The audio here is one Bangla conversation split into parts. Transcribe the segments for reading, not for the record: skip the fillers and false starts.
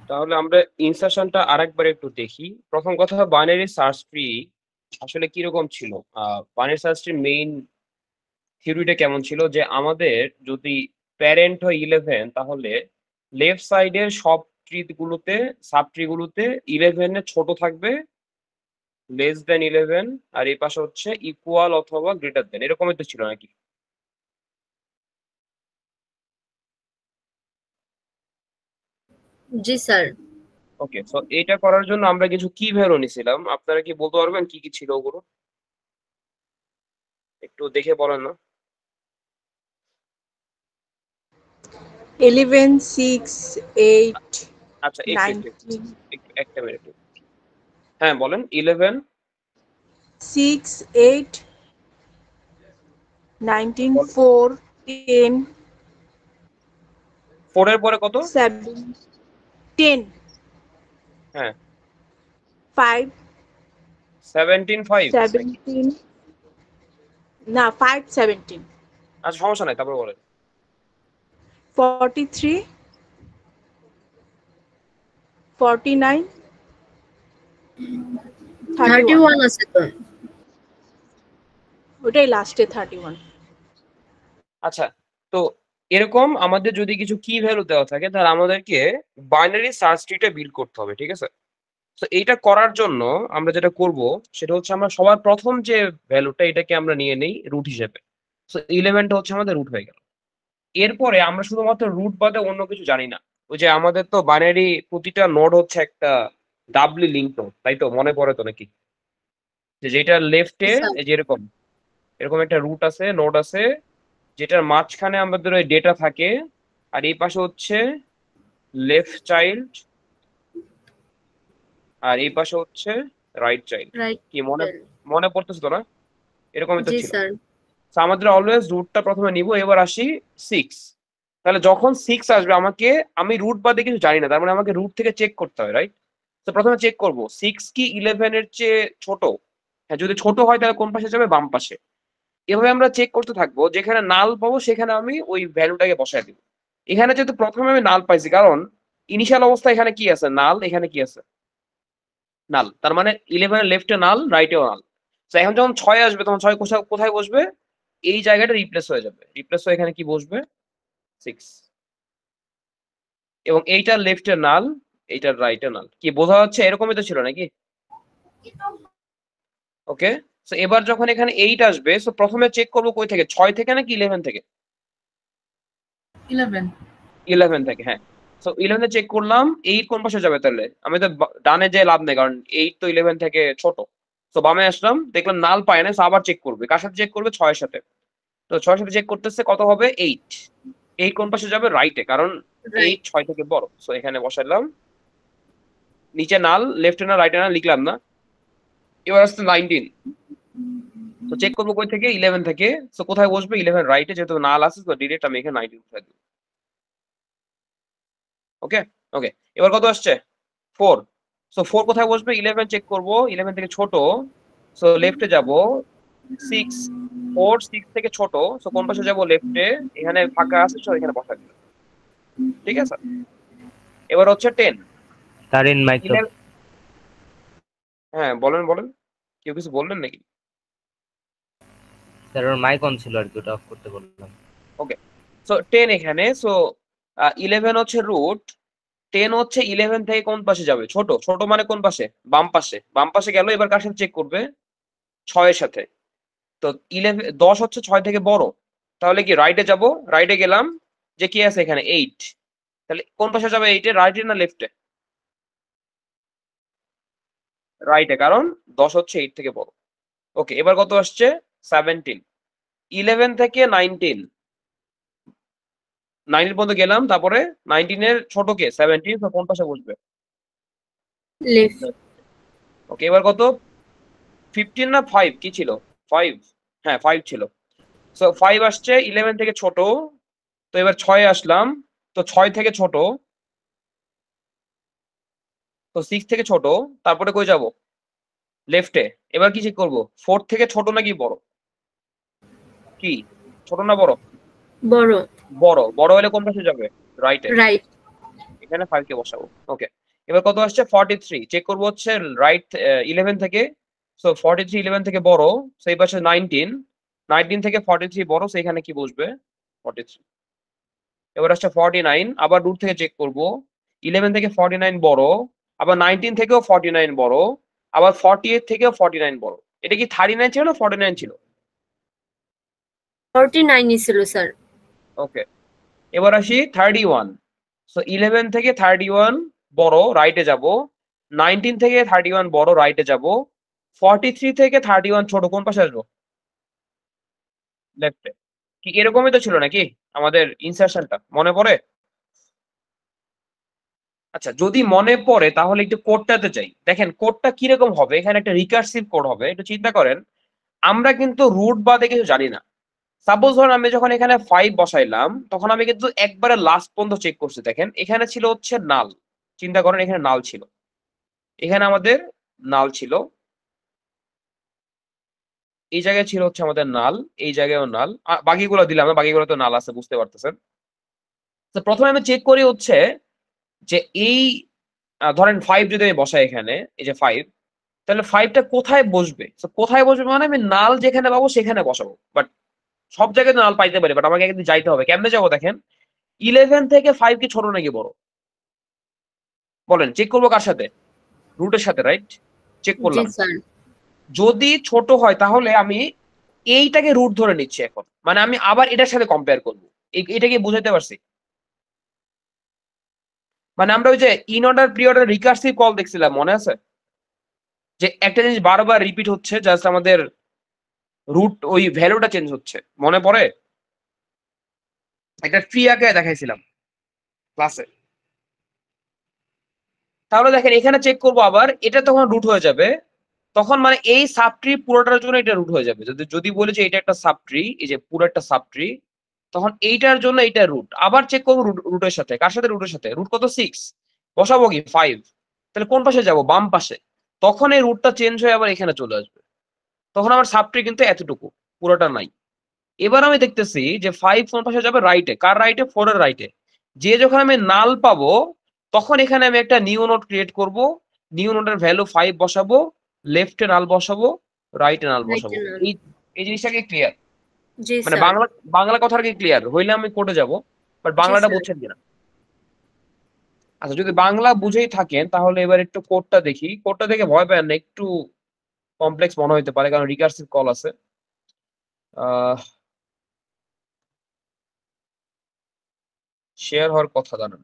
তাহলে আমরা ইনসারশনটা আরেকবার একটু দেখি। প্রথম কথা, বাইনারি সার্চ ট্রি আসলে কিরকম ছিল। বাইনারি সার্চ ট্রির মেইন থিওরিটা কেমন ছিল, যে আমাদের যদি প্যারেন্ট হয় 11, তাহলে লেফট সাইডের সব ট্রি গুলোতে, সাব ট্রি গুলোতে 11 এর ছোট থাকবে, লেস দেন 11, আর এই পাশে হচ্ছে ইকুয়াল অথবা গ্রেটার দেন, এরকমই তো ছিল নাকি? জি স্যার। ওকে, সো এটা করার জন্য আমরা কিছু কি ভ্যালু নিছিলাম, আপনারা কি বলতে পারবেন কি কি ছিল ওগুলো? একটু দেখে বলেন না। 11, 6, 8, আচ্ছা, একটু একটু 19, একটু একটা মিনিট। হ্যাঁ বলেন। 11, 6, 8, 19, 4, 10, 4 এর পরে কত? 7, 10, হ্যাঁ, 5, 17, 5 নাকি? 17, না 5, 17, আচ্ছা, সমস্যা নাই, তারপর বলেন। 43, 49, 31, 31 আছে তো। ওটাই লাস্টে 31। আচ্ছা, তো এরকম আমাদের যদি কিছু কি ভ্যালু দেওয়া থাকে, তাহলে আমাদেরকে বাইনারি সার্চ ট্রিটা বিল্ড করতে হবে, ঠিক আছে? তো এইটা করার জন্য আমরা যেটা করব, সেটা হচ্ছে আমরা সবার প্রথম যে ভ্যালুটা, এটাকে আমরা নিয়ে নেই রুট হিসেবে। তো 11টা হচ্ছে আমাদের রুট হয়ে গেল। এরপরে আমরা শুধুমাত্র রুট বাদে অন্য কিছু জানি না। ওই যে আমাদের তো বাইনারি প্রতিটা নোড হচ্ছে একটা ডাবলি লিঙ্ক নোড, তাই তো? মনে পড়ে তো নাকি? যে যেটা লেফটে স্যার এই যে এরকম এরকম একটা রুট আছে, নোড আছে, যেটার মাঝখানে আমাদের ওই ডেটা থাকে, আর এই পাশে হচ্ছে লেফট চাইল্ড, আর এই পাশে হচ্ছে রাইট চাইল্ড। রাইট। কি মনে মনে পড়তেছে তো না? এরকমই তো জি ছিল। স্যার। তো আমাদের অলওয়েজ রুটটা প্রথমে নিব। এবার আসি 6। তাহলে যখন 6 আসবে, আমি রুট বাদে কিছু জানি না, তার মানে আমাকে রুট থেকে চেক করতে হবে, রাইট? তো প্রথমে চেক করব 6 কি 11 এর চেয়ে ছোট। হ্যাঁ, যদি ছোট হয় তাহলে কোন পাশে যাবে? বাম পাশে। এভাবে আমরা চেক করতে থাকবো, যেখানে নাল পাবো সেখানে আমি ওই ভ্যালুটাকে বসায় দিব। এখানে যেহেতু প্রথমে আমি নাল পাইছি, কারণ ইনিশিয়াল অবস্থা এখানে কি আছে? নাল। এখানে কি আছে? নাল। তার মানে 11 এর লেফটে নাল, রাইটেও নাল। তো এখন যখন 6 আসবে, তখন 6 কোথায় কোথায় বসবে? এই জায়গাটা রিপ্লেস হয়ে যাবে। রিপ্লেস হয়ে এখানে কি বসবে? 6। এবং এইটার লেফটে নাল, এইটার রাইটে নাল। কি বোঝা যাচ্ছে? এরকমই তো ছিল নাকি? ওকে, সো এবার যখন এখানে 8 আসবে, সো প্রথমে চেক করবো কই থেকে? 6 থেকে নাকি 11 থেকে? 11 11 থেকে, হ্যাঁ। সো 11 চেক করলাম, 8 কোন পাশে যাবে তাহলে? আমি তো ডানে যেয়ে লাভ নেই, কারণ 8 তো 11 থেকে ছোট। তো বামে আসলাম, দেখলাম নাল পায় না, আবার চেক করবে। কার সাথে চেক করবে? 6 এর সাথে। তো 6 এর সাথে চেক করতেছে, কত হবে? 8। 8 কোন পাশে যাবে? রাইটে, কারণ 8 রাইট। 6 থেকে বড়। সো এখানে বসাইলাম। নিচে নাল, লেফটে না রাইটে না লিখলাম না। এবার আসছে 19। তো চেক করবো কই থেকে? 11 থেকে। সো কোথায় বসবে? 11 রাইটে, যেহেতু নাল আছে, তো ডিরেক্ট আমি এখানে 19 বসাই দিব। ওকে, ওকে। এবার কত আসছে? 4। সো 4 কোথায় বসবে? 11 চেক করব, 11 থেকে ছোট। সো লেফটে যাব। 6, 4 6 থেকে ছোট। সো কোন পাশে যাব? লেফটে। এখানে ফাঁকা আছে, সো এখানে বসা দিলাম। ঠিক আছে। এবার হচ্ছে 10। স্যার ইন মাইক তো। 11। হ্যাঁ, বলেন বলেন। কেউ কিছু বললেন নাকি? স্যার ওর মাইক অন ছিল আর কি, ওটা অফ করতে বললাম। ওকে, সো 10 এখানে। সো 11 হচ্ছে রুট। 10 হচ্ছে 11 থেকে কোন পাশে যাবে? ছোট। ছোট মানে কোন পাশে? বাম পাশে। বাম পাশে গেল। এবার কার সাথে চেক করবে? 6 এর সাথে। তো 10 হচ্ছে 6 থেকে বড়। তাহলে কি রাইটে যাব? রাইটে গেলাম, যে কি আছে এখানে? 8। তাহলে কোন পাশে যাবে? 8 এ রাইটে না লেফটে? রাইটে, কারণ 10 হচ্ছে 8 থেকে বড়। ওকে, এবার কত আসছে? 17। 11 থেকে 19, 19 পর্যন্ত গেলাম, তারপরে 19 এর ছোট কে? 17। তো কোন পাশে বসবে? লেফট। ওকে, এবার কত? 15 না 5 কি ছিল? 5। হ্যাঁ, 5 ছিল। সো 5 আসছে 11 থেকে ছোট। তো এবার 6 আসলাম। তো 6 থেকে ছোট। তো 6 থেকে ছোট। তারপরে কই যাব? লেফটে। এবার কি চেক করবো? 4 থেকে ছোট নাকি বড়? কি ছোট না বড়? বড়। বড়। বড় হলে কোন পাশে যাবে? রাইটে। রাইট। এখানে এখানে 5 কে বসাবো। ওকে, এবার কত আসছে 43, চেক করবো হচ্ছে রাইট 11 থেকে। সো 43 11 থেকে বড়, সো এই পাশে 19 থেকে 43 বড়, সো এখানে কি বসবে 43। এবার আসছে 49, আবার রুট থেকে চেক করব, 11 থেকে 49 বড়, আবার 19 থেকেও 49 বড়, আবার 48 থেকেও 49 বড়। এটা কি 39 ছিল না 49 ছিল? 49 ছিল স্যার। ওকে, এবার আসি 31, সো 11 থেকে 31 বড়, রাইটে যাব। 19 থেকে 31 বড়, রাইটে যাব। 43 থেকে 31 ছোট, কোন পাশে আসবো? লেফটে। কি এরকমই তো ছিল নাকি আমাদের ইনসারশনটা, মনে পড়ে? আচ্ছা, যদি মনে পড়ে তাহলে একটু কোডটাতে যাই। দেখেন কোডটা কিরকম হবে, এখানে একটা রিকার্সিভ কোড হবে, একটু চিন্তা করেন। আমরা কিন্তু রুট বাদে কিছু জানি না। সাপোজ ধরুন আমি যখন এখানে 5 বসাইলাম, তখন আমি কিন্তু একবারে লাস্ট পর্যন্ত চেক করছি। দেখেন এখানে ছিল হচ্ছে নাল, চিন্তা করেন এখানে নাল ছিল, এখানে আমাদের নাল ছিল, এই জায়গায় ছিল হচ্ছে আমাদের নাল, এই জায়গায়ও নাল, বাকিগুলো দিলাম না, বাকিগুলো তো নাল আছে, বুঝতে পারতেছেন। তো প্রথমে আমি চেক করি হচ্ছে যে এই ধরেন 5 যদি আমি বসাই এখানে, এই যে 5, তাহলে 5টা কোথায় বসবে? তো কোথায় বসবে মানে আমি নাল যেখানে পাবো সেখানে বসাবো। বাট সব জায়গায় তো নাল পাইতে পারি, বাট আমাকে কিন্তু যাইতে হবে। কেমনে যাবো দেখেন, 11 থেকে 5 কি ছোট নাকি বড়? বলেন, চেক করবো কার সাথে? রুটের সাথে, রাইট? চেক জি করলাম, স্যার। যদি ছোট হয় তাহলে আমি এইটাকে রুট ধরে নিচ্ছি এখন, মানে আমি আবার এটার সাথে কম্পেয়ার করবো। এটা কি বুঝাইতে পারছি? মানে আমরা ওই যে in order pre order recursive call দেখছিলাম, মনে আছে? যে একটা জিনিস বারবার রিপিট হচ্ছে, জাস্ট আমাদের রুট ওই ভ্যালুটা চেঞ্জ হচ্ছে, মনে পড়ে? একটা ট্রি আঁকে দেখাইছিলাম ক্লাসে। তাহলে দেখেন এখানে চেক করবো আবার, এটা তখন রুট হয়ে যাবে, তখন মানে এই সাব ট্রি পুরোটার জন্য এটা রুট হয়ে যাবে। যদি যদি বলে যে এটা একটা সাব ট্রি, এই যে পুরো একটা সাব ট্রি, তখন এইটার জন্য এটা রুট। আবার চেক করবো রুটের সাথে, কার সাথে? রুটের সাথে। রুট কত? 6, বসাবো কি 5, তাহলে কোন পাশে যাব? বাম পাশে। তখন এই রুটটা চেঞ্জ হয়ে আবার এখানে চলে আসবে, তখন আমার সাব ট্রি কিন্তু এতটুকু, পুরোটা নাই। এবার আমি দেখতেছি যে 5 কোন পাশে যাবে? রাইটে। কার রাইটে? 4 এর রাইটে। যে যখন আমি নাল পাবো, তখন এখানে আমি একটা নিউ নোড ক্রিয়েট করব, নিউ নোডের ভ্যালু 5 বসাবো, লেফটে নাল বসাবো, রাইটে নাল বসাবো। এই এই জিনিসটা কি ক্লিয়ার? জি মানে স্যার। বাংলা বাংলা কথাটা কি ক্লিয়ার হইলে আমি কোডে যাব, বাট জি বাংলাটা স্যার। বুঝছেন কিনা? আচ্ছা, যদি বাংলা বুঝেই থাকেন তাহলে এবার একটু কোডটা দেখি। কোডটা দেখে ভয় পাবেন না, একটু কমপ্লেক্স মনে হইতে পারে কারণ রিকার্সিভ কল আছে। শেয়ার হওয়ার কথা জানেন?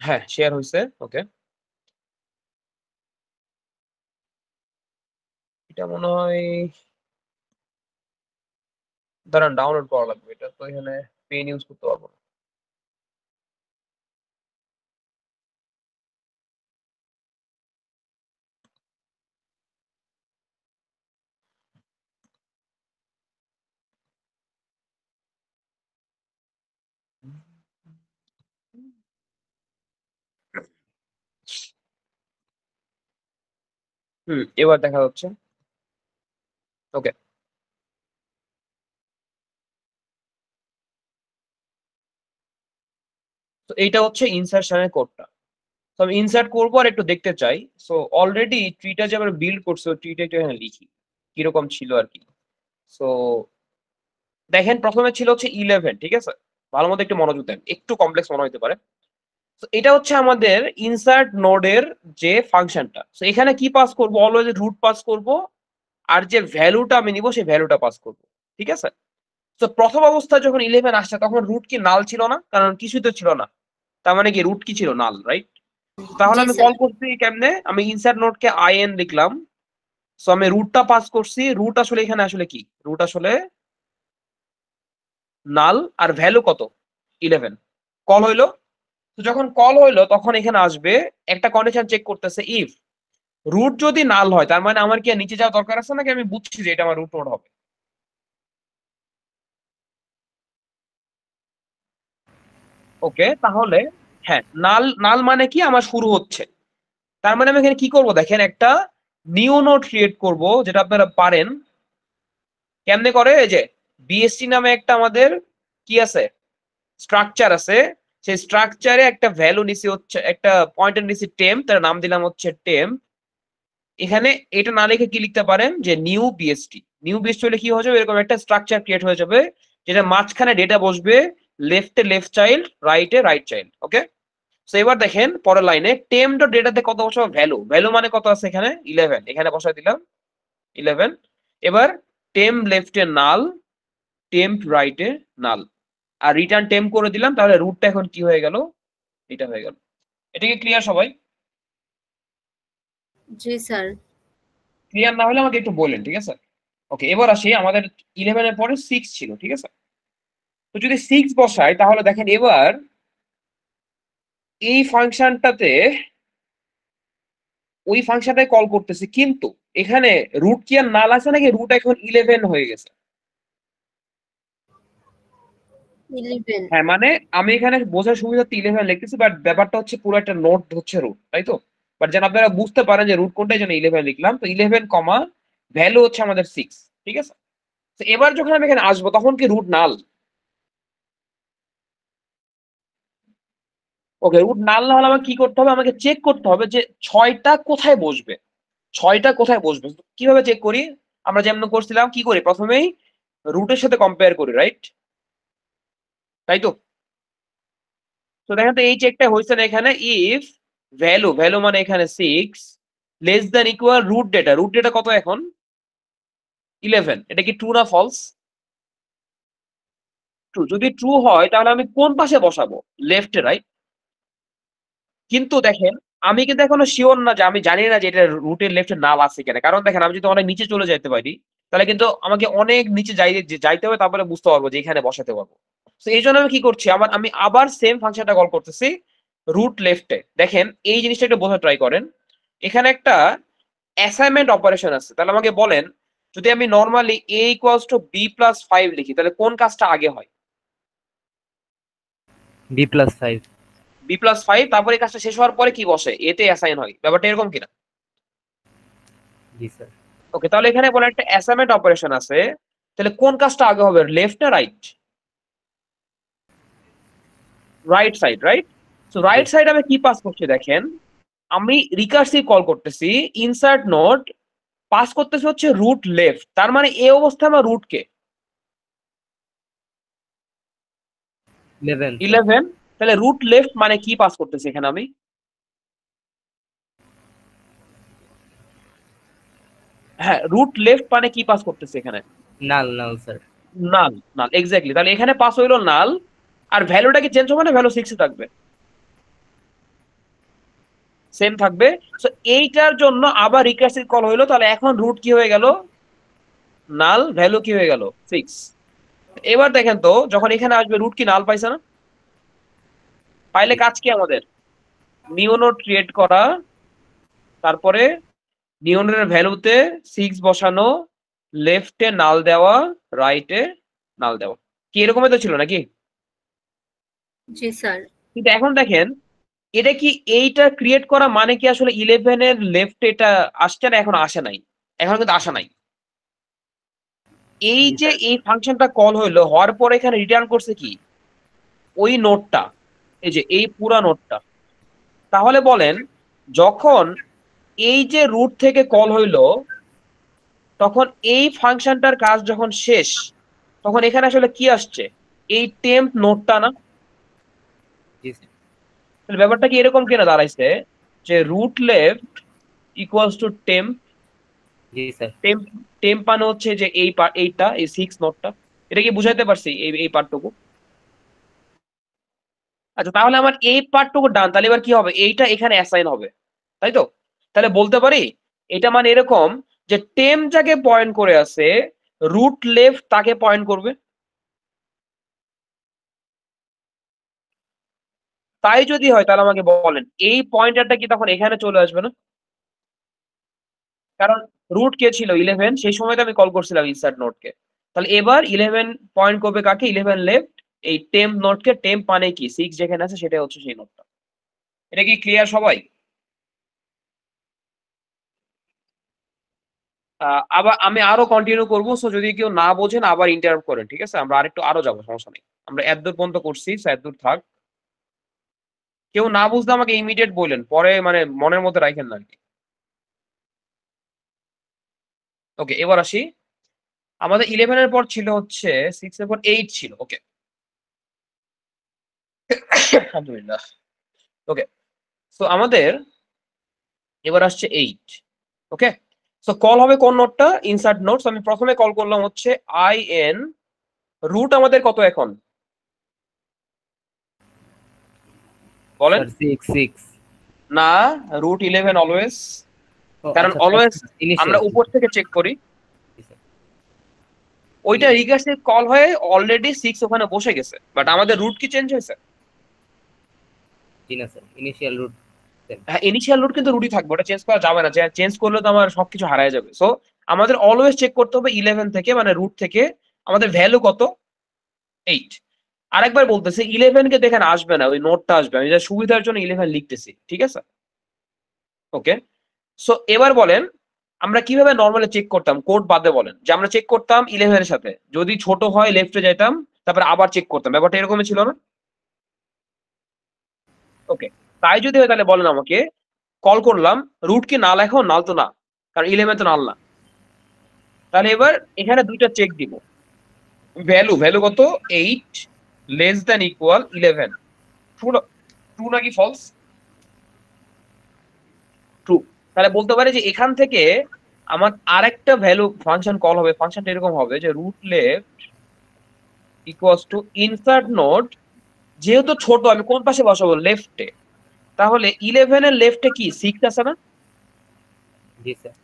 হ্যাঁ, শেয়ার হয়েছে। ওকে, এটা মনে হয় দাঁড়ান, ডাউনলোড করা লাগবে। এটা তো এখানে পেন ইউজ করতে পারবো না। এবার দেখা যাচ্ছে। ওকে, তো এইটা হচ্ছে ইনসার্শনের কোডটা। তো আমি ইনসার্ট করবো আর একটু দেখতে চাই। সো অলরেডি ট্রিটা যে আমরা বিল্ড করছি, ওই ট্রিটা একটু এখানে লিখি কিরকম ছিল আর কি। সো দেখেন প্রথমে ছিল হচ্ছে 11, ঠিক আছে? ভালো মতো একটু মনোযোগ দেন, একটু কমপ্লেক্স মনে হতে পারে। তো এটা হচ্ছে আমাদের ইনসার্ট নোডের যে ফাংশনটা। তো এখানে কি পাস করব? অলওয়েজ রুট পাস করব, আর যে ভ্যালুটা আমি নিব সেই ভ্যালুটা পাস করব, ঠিক আছে? তো প্রথম অবস্থায় যখন 11 আসছে তখন রুট কি নাল ছিল না? কারণ কিছুই তো ছিল না, তার মানে কি রুট কি ছিল? নাল, রাইট? তাহলে জি আমি স্যার। কল করছি কেমনে? আমি ইনসার্ট নোডকে আইএন লিখলাম, সো আমি রুটটা পাস করছি। রুট আসলে এখানে আসলে কি? রুট আসলে নাল, আর ভ্যালু কত? 11। কল হইলো। তো যখন কল হইলো তখন এখানে আসবে একটা কন্ডিশন চেক করতেছে, ইফ রুট যদি নাল হয়, তার মানে আমার কি আর নিচে যাওয়া দরকার আছে নাকি আমি বুঝছি যে এটা আমার রুট নোড হবে? ওকে, তাহলে হ্যাঁ, নাল নাল মানে কি? আমার শুরু হচ্ছে। তার মানে আমি এখানে কি করব দেখেন, একটা নিউ নোড ক্রিয়েট করব, যেটা আপনারা পারেন। কেমনে করে? এই যে বিএসটি নামে একটা আমাদের কি আছে, স্ট্রাকচার আছে, সেই স্ট্রাকচারে একটা ভ্যালু নিছি হচ্ছে, একটা পয়েন্টের নিছি টেম্প, তার নাম দিলাম হচ্ছে টেম্প। এখানে এটা না লিখে কি লিখতে পারেন যে নিউ বিএসটি। নিউ বিএসটি হলে কি হয়ে যাবে, এরকম একটা স্ট্রাকচার ক্রিয়েট হয়ে যাবে যেটা মাঝখানে ডেটা বসবে, লেফটে লেফট চাইল্ড, রাইটে রাইট চাইল্ড। ওকে, সো এবার দেখেন পরের লাইনে টেম্প ডট ডেটাতে কত বসাবো, ভ্যালু। ভ্যালু মানে কত আছে এখানে 11, এখানে বসাই দিলাম 11। এবার টেম্প লেফটে নাল, টেম্প রাইটে নাল, আর রিটার্ন টেম্প করে দিলাম। তাহলে রুটটা এখন কি হয়ে গেল, এটা হয়ে গেল। এটা কি ক্লিয়ার সবাই? জি স্যার। ক্লিয়ার না হলে আমাকে একটু বলেন, ঠিক আছে? ওকে, এবার আসি আমাদের 11 এর পরে 6 ছিল, ঠিক আছে? তো যদি 6 বসাই তাহলে দেখেন এবার এই ফাংশনটাতে ওই ফাংশনটাই কল করতেছি, কিন্তু এখানে রুট কি আর নাল আছে নাকি রুট এখন 11 হয়ে গেছে? 11। হ্যাঁ, মানে আমি এখানে বোঝার সুবিধার্থে 11 লিখতেছি, বাট ব্যাপারটা হচ্ছে পুরো একটা নোট হচ্ছে রুট, তাই তো? বাট যেন আপনারা বুঝতে পারেন যে রুট কোনটাই জন্য 11 লিখলাম, তো 11 কমা ভ্যালু হচ্ছে আমাদের 6, ঠিক আছে? তো এবার যখন আমি এখানে আসবো তখন কি রুট নাল? ওকে, রুট নাল না হলে আমাকে কি করতে হবে, আমাকে চেক করতে হবে যে 6টা কোথায় বসবে। 6টা কোথায় বসবে কিভাবে চেক করি? আমরা যেমন করছিলাম, কি করি প্রথমেই রুটের সাথে কম্পেয়ার করি, রাইট? তাই তো? তো দেখেন তো এই চেকটা হয়েছে না এখানে, ইফ ভ্যালু, ভ্যালু মানে এখানে 6 less than equal root data. Root data কত এখন 11, এটা কি ট্রু না ফলস? ট্রু। যদি ট্রু হয় তাহলে আমি কোন পাশে বসাবো, লেফটে, রাইট? কিন্তু দেখেন আমি কিন্তু এখনো শিওর না, যে আমি জানি না যে এটা রুটের লেফটে নাল আছে কিনা। কারণ দেখেন আমি যদি অনেক নিচে চলে যেতে পারি তাহলে কিন্তু আমাকে অনেক নিচে যাইতে হবে, তারপরে বুঝতে পারবো যে এখানে বসাতে পারবো। তো এই জন্য আমি কি করছি, আমি আবার সেম ফাংশনটা কল করতেছি রুট লেফটে। দেখেন এই জিনিসটা একটু বোঝা ট্রাই করেন। এখানে একটা অ্যাসাইনমেন্ট অপারেশন আছে। তাহলে আমাকে বলেন, যদি আমি normally a equals to b plus 5 লিখি তাহলে কোন কাজটা আগে হয়? B+5। b প্লাস 5, তারপরে এই কাজটা শেষ হওয়ার পরে কি বসে, a তে অ্যাসাইন হয়। ব্যাপারটা এরকম কিনা? জি স্যার। ওকে, তাহলে এখানে বলে একটা অ্যাসাইনমেন্ট অপারেশন আছে, তাহলে কোন কাজটা আগে হবে, লেফট না right? Right side, right? So right side আমি কি পাস করছি দেখেন, আমি রিকার্সিভ কল করতেছি, ইনসার্ট নোড পাস করতেছি হচ্ছে রুট লেফট। তার মানে এই অবস্থায় আমার রুট কে 11 স্যার। 11। তাহলে রুট লেফট মানে কি পাস করতেছি এখানে আমি? হ্যাঁ, রুট লেফট মানে কি পাস করতেছি এখানে? নাল নাল স্যার। নাল, নাল, এক্স্যাক্টলি। তাহলে এখানে পাস হইলো নাল, আর ভ্যালুটা কি চেঞ্জ হবে না, ভ্যালু 6 থাকবে, সেম থাকবে। সো এইটার জন্য আবার রিকার্সিভ কল হইলো, তাহলে এখন রুট কি হয়ে গেল, নাল, ভ্যালু কি হয়ে গেল 6। এবার দেখেন তো যখন এখানে আসবে রুট কি নাল পাইছে না? পাইলে কাজ কি আমাদের, নিউ নোড ক্রিয়েট করা, তারপরে নিউ নোডের ভ্যালুতে 6 বসানো, লেফটে নাল দেওয়া, রাইটে নাল দেওয়া। কি এরকমই তো ছিল নাকি? জি স্যার। কিন্তু এখন দেখেন এটা কি, এইটা ক্রিয়েট করা মানে কি আসলে 11 এর লেফটে এটা আসছে না? এখন আসে নাই, এখন কিন্তু আসে নাই। এই জি যে স্যার। এই ফাংশনটা কল হইলো, হওয়ার পরে এখানে রিটার্ন করছে কি, ওই নোটটা, এই যে এই পুরা নোটটা। তাহলে বলেন যখন এই যে রুট থেকে কল হইলো তখন এই ফাংশনটার কাজ যখন শেষ, তখন এখানে আসলে কি আসছে, এই টেম্প নোটটা না? জি স্যার। তাহলে ব্যাপারটা কি এরকম কিনা দাঁড়াইছে যে root left equals to temp. জি স্যার। টেম্প, টেম্প মানে হচ্ছে যে এই পার্ট, এইটা এই 6 নোটটা। এটা কি বুঝাইতে পারছি এই এই পার্টটুকু? আচ্ছা, তাহলে আমার এই পার্টটুকু ডান। তাহলে এবার কি হবে, এইটা এখানে অ্যাসাইন হবে, তাই তো? তাহলে বলতে পারি এটা মানে এরকম যে টেম যাকে পয়েন্ট করে আছে, রুট লেফট তাকে পয়েন্ট করবে। তাই যদি হয় তাহলে আমাকে বলেন এই পয়েন্টারটা কি তখন এখানে চলে আসবে না? কারণ রুট কে ছিল 11, সেই সময় তো আমি কল করছিলাম ইনসার্ট নোডকে। তাহলে এবার 11 পয়েন্ট করবে কাকে, 11 লেফট, এই টেম্প নোডকে। টেম্প মানে কি 6 যেখানে আছে সেটাই হচ্ছে সেই নোডটা। এটা কি ক্লিয়ার সবাই? আবার আমি আরো কন্টিনিউ করবো, সো যদি কেউ না বোঝেন আবার ইন্টারাপ্ট করেন, ঠিক আছে? আমরা আরেকটু আরো যাবো, সমস্যা নেই। আমরা এতদূর পর্যন্ত করছি, এতদূর থাক। কেউ না বুঝলে আমাকে ইমিডিয়েট বললেন, পরে মানে মনের মধ্যে রাখেন না আর কি। ওকে, এবার আসি। আমাদের 11 এর পর ছিল হচ্ছে 6 এর পর 8 ছিল। ওকে, আলহামদুলিল্লাহ। ওকে, সো আমাদের এবার আসছে 8। ওকে, সো কল হবে কোন নোটটা? Insert note. আমি প্রথমে কল করলাম হচ্ছে IN। রুট আমাদের কত এখন বলেন? স্যার 6 না, রুট 11 অলওয়েজ, ও কারণ আচ্ছা অলওয়েজ আমরা ইনিশিয়াল উপর থেকে চেক করি। জি স্যার ওইটা রিকার্সিভ কল হয়ে অলরেডি 6 ওখানে বসে গেছে, বাট আমাদের রুট কি চেঞ্জ হয়েছে? জি না স্যার ইনিশিয়াল রুট হ্যাঁ, ইনিশিয়াল রুট কিন্তু রুটই থাকবে, ওটা চেঞ্জ করা যাবে না। চেঞ্জ করলে তো আমার সবকিছু হারায় যাবে। সো আমাদের অলওয়েজ চেক করতে হবে 11 থেকে, মানে রুট থেকে আমাদের ভ্যালু কত? 8। আরেকবার বলতেছি, 11 কে দেখেন আসবে না, ওই নোটটা আসবে। আমি যা সুবিধার জন্য 11 লিখতেছি, ঠিক আছে? ওকে, সো এবার বলেন আমরা কিভাবে নর্মালি চেক করতাম কোড বাদে? বলেন যে আমরা চেক করতাম 11 এর সাথে, যদি ছোট হয় লেফটে যেতাম, তারপরে আবার চেক করতাম। ব্যাপারটা এরকমই ছিল না? ওকে, তাই যদি হয় তাহলে বলেন আমাকে, কল করলাম, রুট কি নাল? এখন নাল তো না, কারণ 11 তো নাল না। তাহলে এবার এখানে দুইটা চেক দিব। ভ্যালু কত? 8 লেস দ্যান ইকুয়াল 11। ট্রু নাকি ফলস? ট্রু। তাহলে বলতে পারি যে এখান থেকে আমার আরেকটা ভ্যালু ফাংশন কল হবে। ফাংশনটা এরকম হবে যে root left equals to insert node. যেহেতু ছোট, আমি কোন পাশে বসাবো? লেফটে। তাহলে 11 এর লেফটে কি 6 আছে না? জি স্যার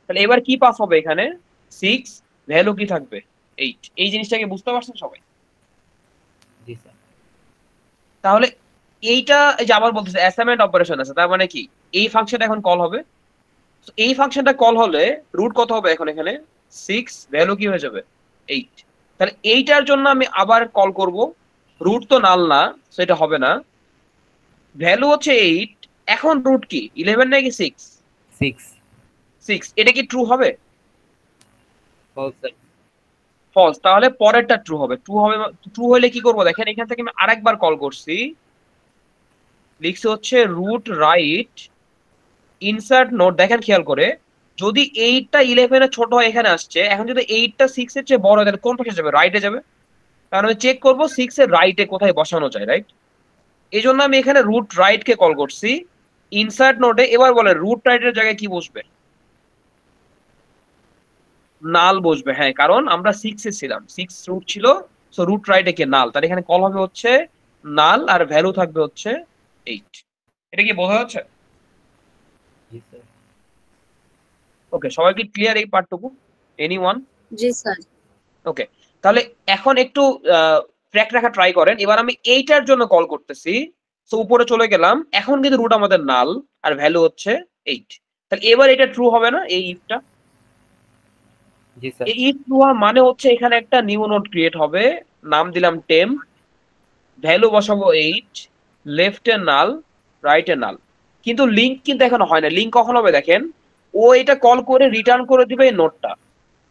তাহলে এবার কি পাস হবে এখানে? 6, ভ্যালু কি থাকবে? 8। এই জিনিসটাকে বুঝতে পারছেন সবাই? জি স্যার তাহলে এইটা, এই যে আবার বলতেছে অ্যাসাইনমেন্ট অপারেশন আছে, তার মানে কি এই ফাংশনটা এখন কল হবে। তো এই ফাংশনটা কল হলে রুট কত হবে এখন এখানে? 6, ভ্যালু কি হয়ে যাবে? 8। তাহলে এইটার জন্য আমি আবার কল করব। রুট তো নাল না, সেটা হবে না। ভ্যালু হচ্ছে 8, এখন রুট কি 11 নাকি 6? 6 6। এটা কি ট্রু হবে? False sir false. তাহলে পরেরটা ট্রু হবে। ট্রু হলে কি করব দেখেন, এখান থেকে আমি আরেকবার কল করছি, লিখছে হচ্ছে রুট রাইট ইনসার্ট নোট। দেখেন খেয়াল করে, যদি 8টা 11 এর ছোট হয় এখানে আসছে, এখন যদি 8টা 6 এর চেয়ে বড় হয় তাহলে কোন পাশে যাবে? রাইটে যাবে। কারণ আমি চেক করবো 6 এর রাইটে কোথায় বসানো যায়, রাইট? এই জন্য আমি এখানে রুট রাইট কে কল করছি ইনসার্ট নোটে। এবার বলে রুট রাইটের জায়গায় কি বসবে? নাল বসবে। হ্যাঁ, কারণ আমরা 6 এ ছিলাম, 6 রুট ছিল, সো রুট রাইটে কে নাল। তার এখানে কল হবে হচ্ছে নাল, আর ভ্যালু থাকবে হচ্ছে 8। এটা কি বোঝা যাচ্ছে? জি স্যার ওকে, সবাই কি ক্লিয়ার এই পার্টটুকু? এনিওয়ান? জি স্যার। ওকে, তাহলে এখন একটু ট্র্যাক রাখা ট্রাই করেন। এবার আমি এইটার জন্য কল করতেছি, তো উপরে চলে গেলাম। এখন কিন্তু রুট আমাদের নাল, আর ভ্যালু হচ্ছে 8। তাহলে এবার এটা ট্রু হবে না? এই ইফটা, জি স্যার এই ইফ ট্রু হওয়া মানে হচ্ছে এখানে একটা নিউ নোড ক্রিয়েট হবে, নাম দিলাম টেম, ভ্যালু বসাবো 8, লেফটে নাল, রাইটে নাল। কিন্তু লিঙ্ক কিন্তু এখনো হয় না। লিঙ্ক কখন হবে দেখেন, ও এটা কল করে রিটার্ন করে দিবে এই নোটটা।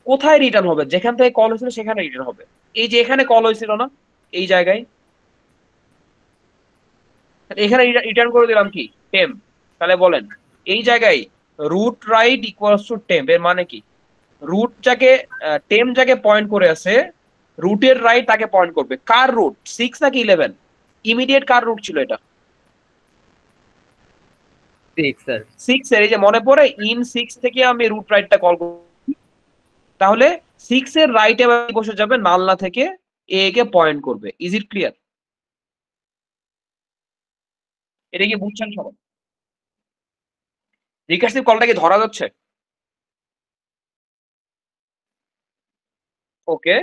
কোথায় রিটার্ন হবে? যেখান থেকে কল হয়েছিল সেখানে রিটার্ন হবে। এই যে এখানে কল হয়েছিল না, এই জায়গায়, এখানে রিটার্ন করে দিলাম কি? টেম্প। তাহলে বলেন এই জায়গায় root right equals to temp, এর মানে কি? রুট যাকে টেম্প যাকে পয়েন্ট করে আছে, রুটের রাইট তাকে পয়েন্ট করবে। কার রুট? 6 নাকি 11? ইমিডিয়েট কার রুট ছিল এটা? 6 স্যার 6 এর। এই যে মনে পড়ে, ইন 6 থেকে আমি রুট রাইটটা কল করব। তাহলে 6 এর রাইটে বসে যাবে, নালনা থেকে এ কে পয়েন্ট করবে। Is it clear? এটা কি বুঝছেন সবাই? রিকার্সিভ কলটা কি ধরা যাচ্ছে? ওকে,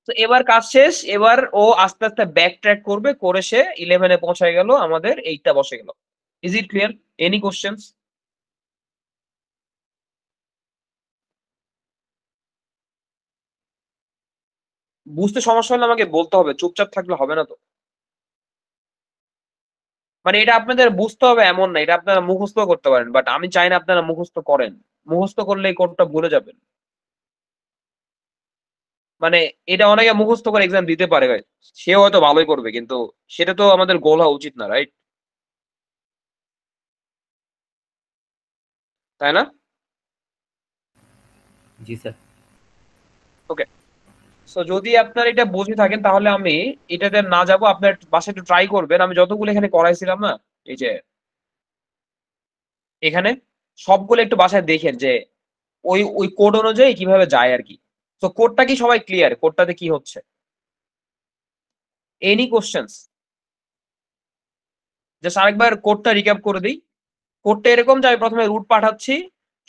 তো এবার কাজ শেষ। এবার ও আস্তে আস্তে ব্যাক ট্র্যাক করবে, করে সে 11 এ পৌঁছায় গেল, আমাদের 8টা বসে গেল। Is it clear? Any questions? বুঝতে সমস্যা হলে আমাকে বলতে হবে, চুপচাপ থাকলে হবে না তো। মানে এটা আপনাদের বুঝতে হবে এমন না, এটা আপনারা মুখস্থ করতে পারেন, বাট আমি চাই না আপনারা মুখস্থ করেন। মুখস্থ করলে এই কোডটা ভুলে যাবেন। মানে এটা অনেকে মুখস্থ করে এক্সাম দিতে পারে, সে হয়তো ভালোই করবে, কিন্তু সেটা তো আমাদের গোল হওয়া উচিত না, রাইট? তাই না? জি স্যার। ওকে, সো যদি আপনার এটা বুঝে থাকেন তাহলে আমি এটাতে না যাব, আপনার বাসায় একটু ট্রাই করবেন। আমি যতগুলো এখানে করাইছিলাম না, এই যে এখানে সবগুলো একটু বাসায় দেখেন যে ওই ওই কোড অনুযায়ী কিভাবে যায় আর কি। তো কোডটা কি সবাই ক্লিয়ার? কোডটাতে কি হচ্ছে? Any questions? জাস্ট আরেকবার কোডটা রিক্যাপ করে দিই। কোডটা এরকম যে আমি প্রথমে রুট পাঠাচ্ছি,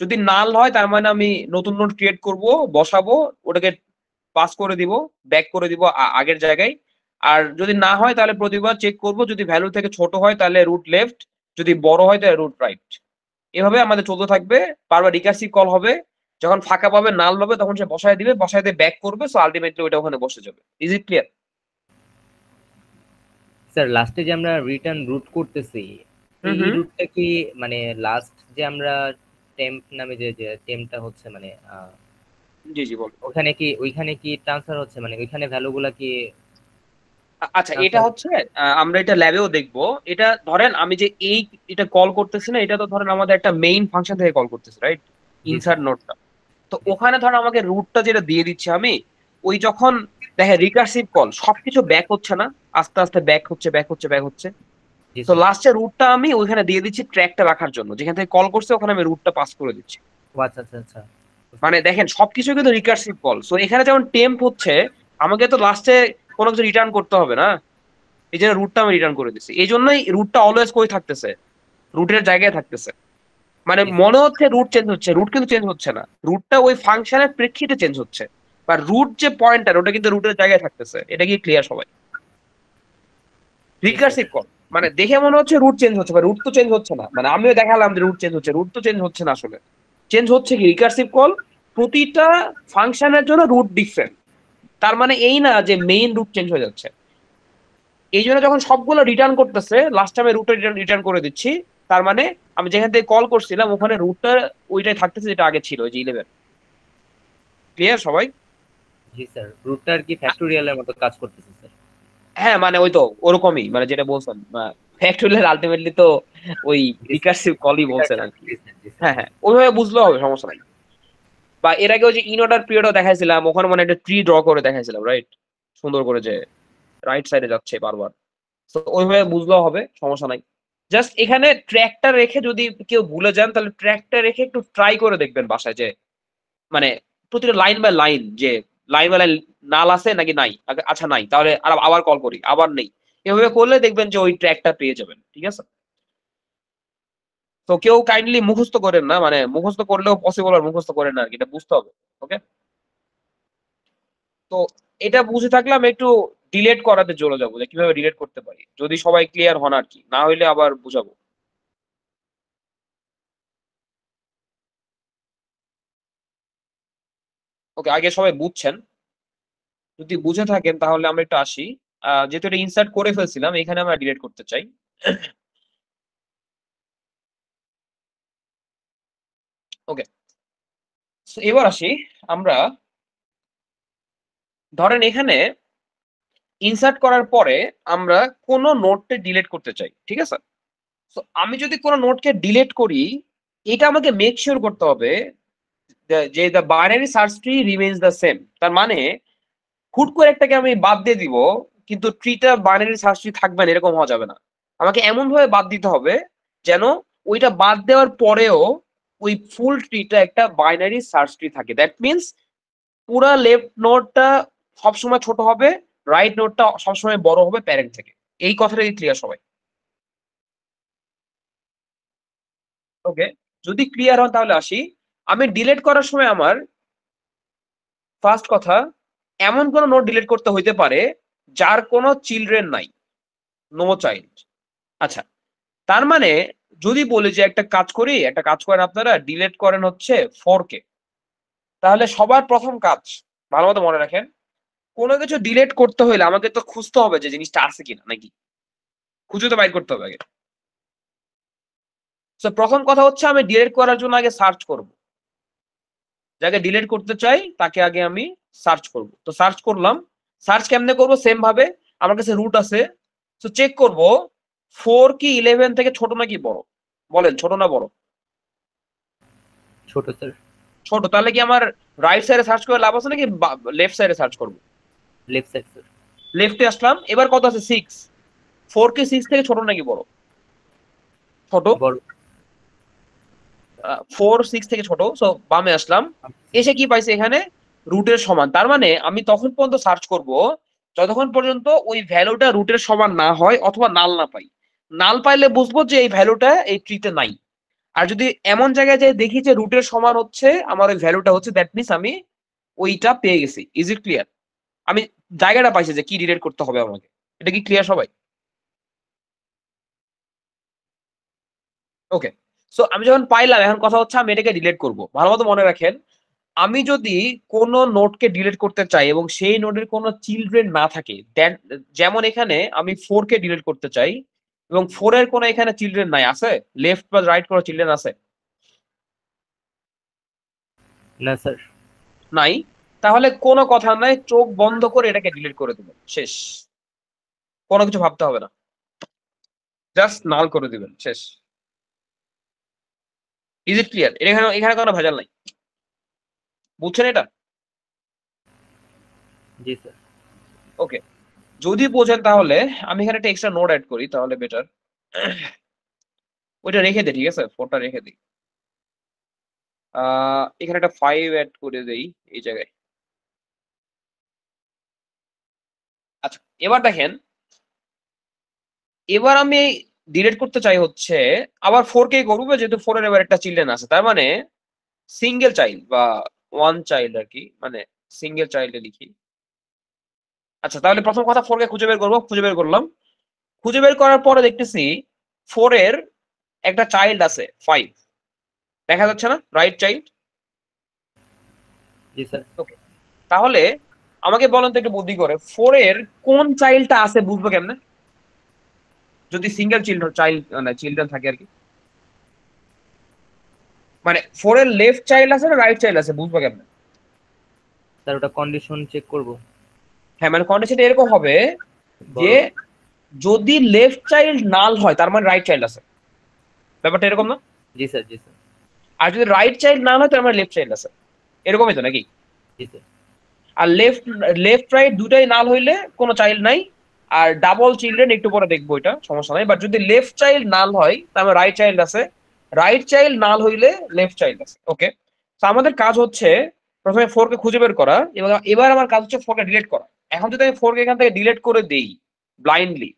যদি নাল হয় তার মানে আমি নতুন নোট ক্রিয়েট করব, বসাবো, ওটাকে পাস করে দিব, ব্যাক করে দিব আগের জায়গায়। আর যদি না হয় তাহলে প্রতিবার চেক করব, যদি ভ্যালু থেকে ছোট হয় তাহলে রুট লেফট, যদি বড় হয় তাহলে রুট রাইট। এভাবে আমাদের চলতে থাকবে, বারবার রিকার্সিভ কল হবে, যখন ফাঁকা পাবে নাল হবে তখন সে বসায় দিবে, বসায় দিয়ে ব্যাক করবে, সো আলটিমেটলি ওটা ওখানে বসে যাবে। Is it clear? স্যার লাস্টে যে আমরা রিটার্ন রুট করতেছি, এই রুটটা কি মানে লাস্ট যে আমরা টেম্প নামে যে যে টেম্পটা হচ্ছে মানে জি জি বল। ওইখানে কি ট্রান্সফার হচ্ছে, মানে ওইখানে ভ্যালুগুলা কি আচ্ছা, এটা হচ্ছে আমরা এটা ল্যাবেও দেখবো। এটা ধরেন আমি যে এটা কল করতেছি না, এটা তো ধরেন আমাদের একটা মেইন ফাংশন থেকে কল করতেছি, রাইট? ইনসার্ট নোটটা। তো ওখানে ধরেন আমাকে রুটটা যেটা দিয়ে দিচ্ছি আমি, ওই যখন দেখে রিকার্সিভ কল সবকিছু ব্যাক হচ্ছে না, আস্তে আস্তে ব্যাক হচ্ছে ব্যাক হচ্ছে ব্যাক হচ্ছে। তো লাস্টে রুটটা আমি ওইখানে দিয়ে দিচ্ছি ট্র্যাকটা রাখার জন্য, যেখান থেকে কল করছে ওখানে আমি রুটটা পাস করে দিচ্ছি। আচ্ছা আচ্ছা আচ্ছা। মানে দেখেন সবকিছু কিন্তু রিকার্সিভ কল। সো এখানে যেমন টেম্প হচ্ছে, আমাকে তো লাস্টে কোনো কিছু রিটার্ন করতে হবে না, এই জন্য রুটটা আমি রিটার্ন করে দিচ্ছি। এই জন্যই রুটটা অলওয়েজ কই থাকতেছে, রুটের জায়গায় থাকতেছে। মানে মনে হচ্ছে রুট চেঞ্জ হচ্ছে, রুট কিন্তু চেঞ্জ হচ্ছে না, রুটটা ওই ফাংশনের প্রেক্ষিতে চেঞ্জ হচ্ছে। বা রুট যে পয়েন্টার ওটা কিন্তু রুটের জায়গায় থাকতেছে। এটা কি ক্লিয়ার সবাই? রিকার্সিভ কল মানে দেখে মনে হচ্ছে রুট চেঞ্জ হচ্ছে, বা রুট তো চেঞ্জ হচ্ছে না, মানে আমিও দেখালাম যে রুট চেঞ্জ হচ্ছে, রুট তো চেঞ্জ হচ্ছে না। আসলে চেঞ্জ হচ্ছে কি রিকার্সিভ কল, প্রতিটা ফাংশনের জন্য রুট ডিফারেন্ট। তার মানে এই না যে মেইন রুট চেঞ্জ হয়ে যাচ্ছে। এই জন্য যখন সবগুলো রিটার্ন করতেছে, লাস্ট টাইমে রুটটা রিটার্ন করে দিচ্ছি, তার মানে আমি যেখান থেকে কল করছিলাম ওখানে রুটটা ওইটাই থাকতেছে যেটা আগে ছিল, ওই যে 11। ক্লিয়ার সবাই? জি স্যার, রুটটা আর কি ফ্যাক্টোরিয়ালের মতো কাজ করতেছে স্যার। হ্যাঁ মানে ওই তো ওরকমই, মানে যেটা বলছেন ফ্যাক্টরিয়াল আলটিমেটলি তো ওই রিকার্সিভ কলই বলছেন আর কি। হ্যাঁ হ্যাঁ, ওইভাবে বুঝলেও হবে, সমস্যা নাই। বা এর আগে ওই যে ইন অর্ডার পিরিয়ডও দেখাইছিলাম, ওখানে মানে একটা ট্রি ড্র করে দেখাইছিলাম, রাইট? সুন্দর করে যে রাইট সাইডে যাচ্ছে বারবার। তো ওইভাবে বুঝলেও হবে, সমস্যা নাই। জাস্ট এখানে ট্র্যাকটা রেখে যদি কেউ ভুলে যান তাহলে ট্র্যাকটা রেখে একটু ট্রাই করে দেখবেন বাসায়, যে মানে প্রতিটা লাইন বাই লাইন, যে লাইন বাই লাইন নাল আছে নাকি নাই, আচ্ছা নাই, তাহলে আবার কল করি, আবার নেই। এভাবে করলে দেখবেন যে ওই ট্র্যাকটা পেয়ে যাবেন। ঠিক আছে? তো কেউ কাইন্ডলি মুখস্থ করেন না, মানে মুখস্থ করলেও পসিবল, আর মুখস্থ করেন না আর কি, এটা বুঝতে হবে। ওকে, তো এটা বুঝে থাকলে আমি একটু ডিলেট করাতে চলে যাবো, যে কিভাবে ডিলেট করতে পারি, যদি সবাই ক্লিয়ার হন আর কি, না হইলে আবার বুঝাবো। ওকে, আগে সবাই বুঝছেন? যদি বুঝে থাকেন তাহলে আমরা একটু আসি। যেহেতু এটা ইনসার্ট করে ফেলছিলাম, এখানে আমরা ডিলিট করতে চাই। ওকে, এবার আসি আমরা। ধরেন এখানে ইনসার্ট করার পরে আমরা কোন নোটকে ডিলিট করতে চাই, ঠিক আছে? তো আমি যদি কোনো নোটকে ডিলিট করি, এটা আমাকে মেক শিওর করতে হবে যে the binary search tree remains the same. তার মানে হুট করে একটাকে আমি বাদ দিয়ে দিব, কিন্তু ট্রিটা বাইনারি সার্চ ট্রি থাকবে না, এরকম হওয়া যাবে না। আমাকে এমন ভাবে বাদ দিতে হবে যেন ওইটা বাদ দেওয়ার পরেও ওই ফুল ট্রিটা একটা বাইনারি সার্চ ট্রি থাকে। দ্যাট মিনস পুরা লেফট নোটটা সবসময় ছোট হবে, রাইট নোটটা সবসময় বড় হবে প্যারেন্ট থেকে। এই কথাটা কি ক্লিয়ার সবাই? ওকে, যদি ক্লিয়ার হন তাহলে আসি। আমি ডিলিট করার সময় আমার ফার্স্ট কথা, এমন কোন নোট ডিলিট করতে হইতে পারে যার কোনো চিলড্রেন নাই, নো চাইল্ড। আচ্ছা, তার মানে যদি বলি যে একটা কাজ করেন আপনারা, ডিলিট করেন হচ্ছে 4 কে, তাহলে সবার প্রথম কাজ ভালো মতো মনে রাখেন, কোনো কিছু ডিলিট করতে হইলে আমাকে তো খুঁজতে হবে যে জিনিসটা আছে কিনা, নাকি? খুঁজে তো বাইর করতে হবে আগে। তো প্রথম কথা হচ্ছে আমি ডিলিট করার জন্য আগে সার্চ করব, যাকে ডিলিট করতে চাই তাকে আগে আমি সার্চ করব। তো সার্চ করলাম, সার্চ কেমনে করব? সেম ভাবে আমার কাছে রুট আছে, তো চেক করব 4 কি 11 থেকে ছোট নাকি বড়। বলেন ছোট না বড়? ছোট স্যার, ছোট, তাহলে কি আমার রাইট সাইডে সার্চ করে লাভ আছে নাকি লেফট সাইডে সার্চ করবো? Left side sir. লেফটে আসলাম, এবার কত আছে 6। 4 কি 6 থেকে ছোট নাকি বড়? ছোট। বড়। 4 6 থেকে ছোট, সো বামে আসলাম। এসে কি পাইছে এখানে? রুটের সমান। তার মানে আমি তখন পর্যন্ত সার্চ করব যতক্ষণ পর্যন্ত ওই ভ্যালুটা রুটের সমান না হয় অথবা নাল না পাই। নাল পাইলে বুঝবো যে এই ভ্যালুটা এই ট্রিতে নাই। আর যদি এমন জায়গায় যে দেখি যে রুটের সমান হচ্ছে আমার ওই ভ্যালুটা হচ্ছে, দ্যাট মিনস আমি ওইটা পেয়ে গেছি। Is it clear? আমি জায়গাটা পাইছি যে কি ডিলিট করতে হবে আমাকে। এটা কি ক্লিয়ার সবাই? ওকে, সো আমি যখন পাইলাম, এখন কথা হচ্ছে আমি এটাকে ডিলিট করব। ভালো মতো মনে রাখেন, আমি যদি কোনো নোডকে ডিলিট করতে চাই এবং সেই নোডের কোনো চিলড্রেন না থাকে, যেমন এখানে আমি 4 কে ডিলিট করতে চাই এবং 4 এর কোনো এখানে চিলড্রেন নাই, আছে? লেফট বা রাইট কোনো চিলড্রেন আছে? না স্যার। নাই। তাহলে কোনো কথা নাই, চোখ বন্ধ করে এটাকে ডিলিট করে দেবেন, শেষ। কোনো কিছু ভাবতে হবে না, জাস্ট নাল করে দিবেন, শেষ। Is it clear? এখানে এখানে কোনো ভেজাল নাই, বুঝছেন এটা? জি স্যার। ওকে, যদি বোঝেন তাহলে আমি এখানে একটা এক্সট্রা নোড অ্যাড করি, তাহলে বেটার। ওইটা রেখে দিই, ঠিক আছে? 4টা রেখে দিই। এখানে একটা 5 অ্যাড করে দেই এই জায়গায়। আচ্ছা, এবার দেখেন, এবার আমি ডিলিট করতে চাই হচ্ছে আবার 4 কে করবো, যেহেতু 4 এর এবার একটা চিলড্রেন আছে, তার মানে সিঙ্গেল চাইল্ড বা ওয়ান চাইল্ড আর কি, মানে সিঙ্গেল চাইল্ডে লিখি। আচ্ছা, তাহলে প্রথম কথা 4 কে খুঁজে বের করবো, খুঁজে বের করলাম। খুঁজে বের করার পরে দেখতেছি 4 এর একটা চাইল্ড আছে 5, দেখা যাচ্ছে না? Right child. জি স্যার। ওকে, তাহলে আমাকে বলেন তো একটু বুদ্ধি করে, 4 এর কোন চাইল্ডটা আছে বুঝবো কেমনে? যদি সিঙ্গেল চাইল্ড মানে চিলড্রেন থাকে আর কি, মানে 4 এর লেফট চাইল্ড আছে না রাইট চাইল্ড আছে বুঝবো কেমনে? স্যার ওটা কন্ডিশন চেক করব। হ্যাঁ, মানে কন্ডিশনটা এরকম হবে যে বড়। যদি লেফট চাইল্ড নাল হয় তার মানে রাইট চাইল্ড আছে, ব্যাপারটা এরকম না? জি স্যার, জি স্যার। আর যদি রাইট চাইল্ড নাল হয় তার মানে লেফট চাইল্ড আছে, এরকমই তো নাকি? জি স্যার। আর লেফট রাইট দুটাই নাল হইলে কোনো চাইল্ড নাই। আর ডাবল চিলড্রেন একটু পরে দেখবো, এটা সমস্যা নাই। বাট যদি লেফট চাইল্ড নাল হয় তাহলে রাইট চাইল্ড আছে, রাইট চাইল্ড নাল হইলে লেফট চাইল্ড আছে। ওকে, তো আমাদের কাজ হচ্ছে প্রথমে 4 কে খুঁজে বের করা এবং এবার আমার কাজ হচ্ছে 4 কে ডিলিট করা। এখন যদি আমি 4 কে এখান থেকে ডিলিট করে দেই ব্লাইন্ডলি,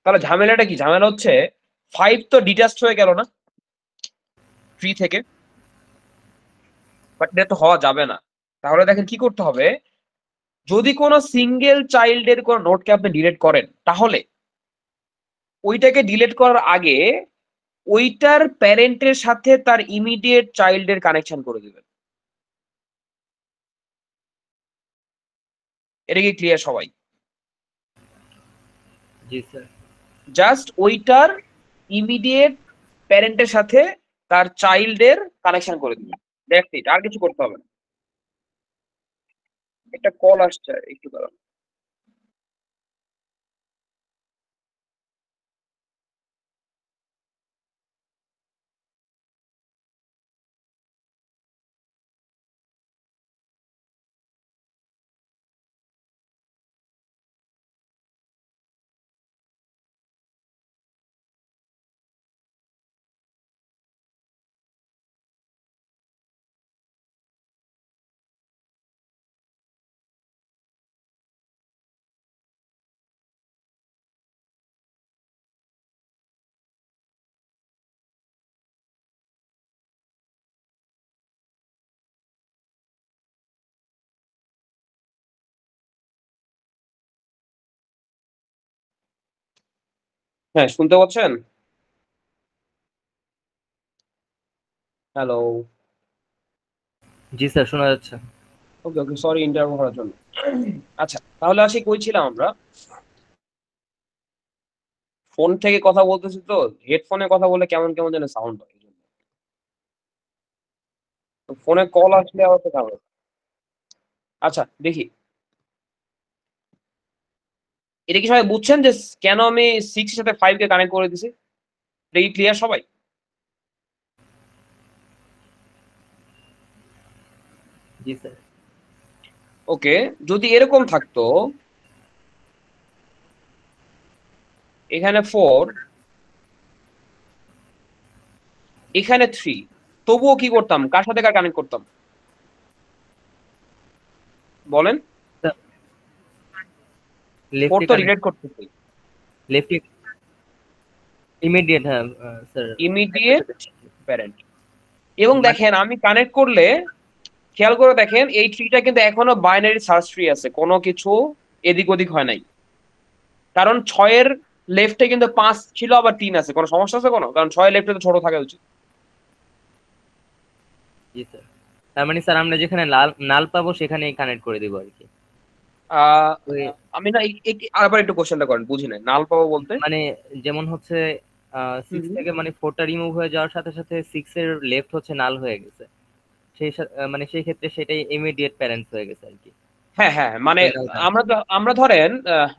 তাহলে ঝামেলাটা কি? ঝামেলা হচ্ছে 5 তো ডিটাচড হয়ে গেল না ট্রি থেকে, বাট এটা তো হওয়া যাবে না। তাহলে দেখেন কি করতে হবে, যদি কোনো সিঙ্গেল চাইল্ডের কোনো নোটকে আপনি ডিলিট করেন, তাহলে ওইটাকে ডিলিট করার আগে ওইটার প্যারেন্টের সাথে তার ইমিডিয়েট চাইল্ডের কানেকশন করে দিবেন। এটা কি ক্লিয়ার সবাই? জি স্যার। জাস্ট ওইটার ইমিডিয়েট প্যারেন্টের সাথে তার চাইল্ডের কানেকশন করে দিবেন, দ্যাটস ইট, আর কিছু করতে হবে না। একটা কল আসছে, একটু দাঁড়ান। হ্যাঁ, শুনতে পাচ্ছেন? হ্যালো? জি স্যার, শোনা যাচ্ছে। ওকে ওকে, সরি ইন্টারভিউ করার জন্য। আচ্ছা, তাহলে আসি কই ছিলাম আমরা? ফোন থেকে কথা বলতেছি তো, হেডফোনে কথা বলে কেমন কেমন যেন সাউন্ড হয়, এই জন্য। তো ফোনে কল আসলে আবার তো ঝামেলা। আচ্ছা, দেখি এটা কি সবাই বুঝছেন যে কেন আমি 6 এর সাথে 5 কে কানেক্ট করে দিছি? এটা কি ক্লিয়ার সবাই? জি স্যার। ওকে, যদি এরকম থাকতো এখানে 4 এখানে 3, তবুও কি করতাম, কার সাথে কার কানেক্ট করতাম বলেন? লেফটে 4 তো রিলেট করতেছি, লেফটে ইমিডিয়েট, হ্যাঁ স্যার। Immediate parent. এবং দেখেন আমি কানেক্ট করলে খেয়াল করে দেখেন এই ট্রিটা কিন্তু এখনো বাইনারি সার্চ ট্রি আছে, কোনো কিছু এদিক ওদিক হয় নাই। কারণ 6-এর লেফটে কিন্তু 5 ছিল, আবার 3 আছে, কোনো সমস্যা আছে কোনো? কারণ 6-এর লেফটে তো ছোট থাকা উচিত। জি স্যার, তার মানে স্যার আমরা যেখানে লাল নাল পাবো সেখানেই কানেক্ট করে দেবো আর কি। আহ, ওই- আমি না আবার একটু কোশ্চেনটা করেন, বুঝি নাই নাল পাবো বলতে। মানে যেমন হচ্ছে 6 হুম। থেকে মানে 4টা রিমুভ হয়ে যাওয়ার সাথে সাথে 6 এর লেফট হচ্ছে নাল হয়ে গেছে, মানে সেই ক্ষেত্রে সেটাই ইমিডিয়েট প্যারেন্টস হয়ে গেছে আর কি। হ্যাঁ হ্যাঁ, মানে আমরা ধরেন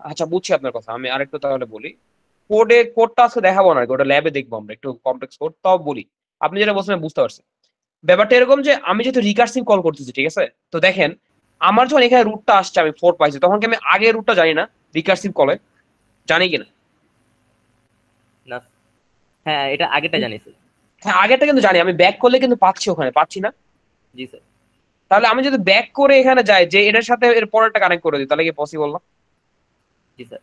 আচ্ছা বুঝছি আপনার কথা, আমি আরেকটু তাহলে বলি। কোডটা আজকে দেখাবো না, ওটা ল্যাবে দেখবো আমরা, একটু কমপ্লেক্স কোড, তাও বলি। আপনি যেটা বলছেন আমি বুঝতে পারছি। ব্যাপারটা এরকম যে আমি যেহেতু রিকার্সিভ কল করতেছি, ঠিক আছে, তো দেখেন আমার যখন এখানে রুটটা আসছে, আমি 4 পাইছি, তখন কি আমি আগের রুটটা জানি না রিকার্সিভ কলে? জানি কিনা? না, হ্যাঁ এটা আগেটা জানি স্যার। হ্যাঁ আগেরটা কিন্তু জানি, আমি ব্যাক করলে কিন্তু পাচ্ছি, ওখানে পাচ্ছি না? জি স্যার। তাহলে আমি যদি ব্যাক করে এখানে যাই যে এটার সাথে এর পরেরটা কানেক্ট করে দিই, তাহলে কি পসিবল না? জি স্যার।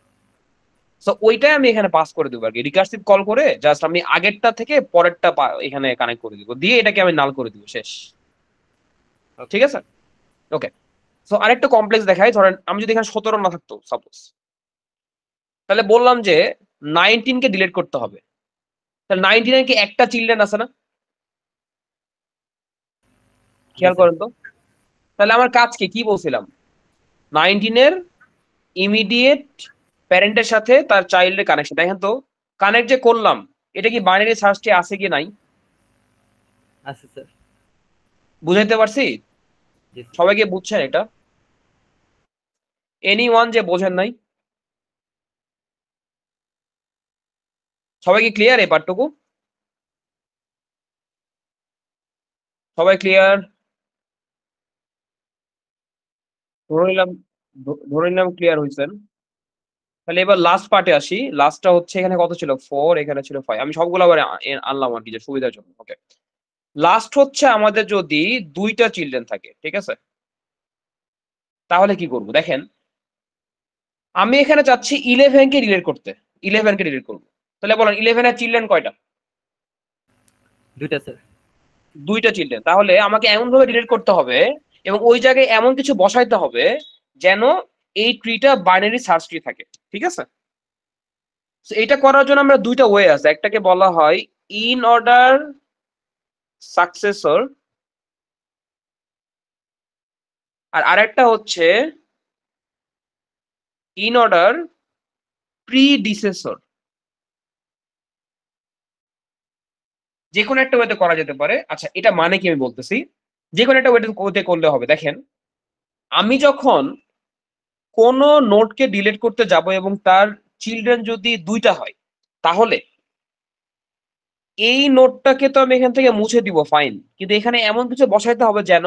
সো ওইটাই আমি এখানে পাস করে দেবো আর কি, রিকার্সিভ কল করে জাস্ট আমি আগেরটা থেকে পরেরটা এখানে কানেক্ট করে দিব, দিয়ে এটাকে আমি নাল করে দিব, শেষ। Okay. ঠিক আছে, ওকে। সো আরেকটা কমপ্লেক্স দেখাই, ধরেন আমি যদি এখানে 17 না থাকতো সাপোজ, তাহলে বললাম যে 19 কে ডিলিট করতে হবে, তাহলে 19 কি একটা চিলড্রেন আছে না? খেয়াল স্যার। করেন তো। তাহলে আমার কাজ কি বলছিলাম, 19 এর ইমিডিয়েট প্যারেন্টের সাথে তার চাইল্ডের কানেকশন। দেখেন তো কানেক্ট যে করলাম, এটা কি বাইনারি সার্চটি আছে কি নাই? আছে স্যার। বুঝাইতে পারছি? জি স্যার। সবাইকে বুঝছেন এটা? এনি ওয়ান যে বোঝেন নাই? সবাই কি ক্লিয়ার এই পার্টটুকু? সবাই ক্লিয়ার? ধরে নিলাম, ধরে নিলাম ক্লিয়ার হয়েছেন। তাহলে এবার লাস্ট পার্টে আসি। লাস্টটা হচ্ছে এখানে কত ছিল, 4, এখানে ছিল 5। আমি সবগুলো আবার আনলাম আর কি, যে সুবিধার জন্য। ওকে, লাস্ট হচ্ছে আমাদের যদি 2টা চিলড্রেন থাকে, ঠিক আছে, তাহলে কি করব দেখেন। আমি এখানে চাচ্ছি 11 কে রিলেট করতে, 11 কে রিলেট করব। তাহলে বলেন 11 এর চিলড্রেন কয়টা? 2টা স্যার। 2টা চিলড্রেন। তাহলে আমাকে এমন ভাবে রিলেট করতে হবে এবং ওই জায়গায় এমন কিছু বসাইতে হবে যেন এই ট্রিটা বাইনারি সার্চ ট্রি থাকে, ঠিক আছে। তো এটা করার জন্য আমরা 2টা ওয়ে আছে, একটাকে বলা হয় ইন অর্ডার সাকসেসর, আর আরেকটা হচ্ছে ইন অর্ডার প্রিডিসেসর। যে কোনো একটা ওয়েতে করা যেতে পারে। আচ্ছা এটা মানে কি আমি বলতেছি, যে কোনো একটা ওয়েতে করলে হবে। দেখেন আমি যখন কোন নোটকে ডিলিট করতে যাব এবং তার চিলড্রেন যদি 2টা হয়, তাহলে এই নোটটাকে তো আমি এখান থেকে মুছে দিব, ফাইন, কিন্তু এখানে এমন কিছু বসাইতে হবে যেন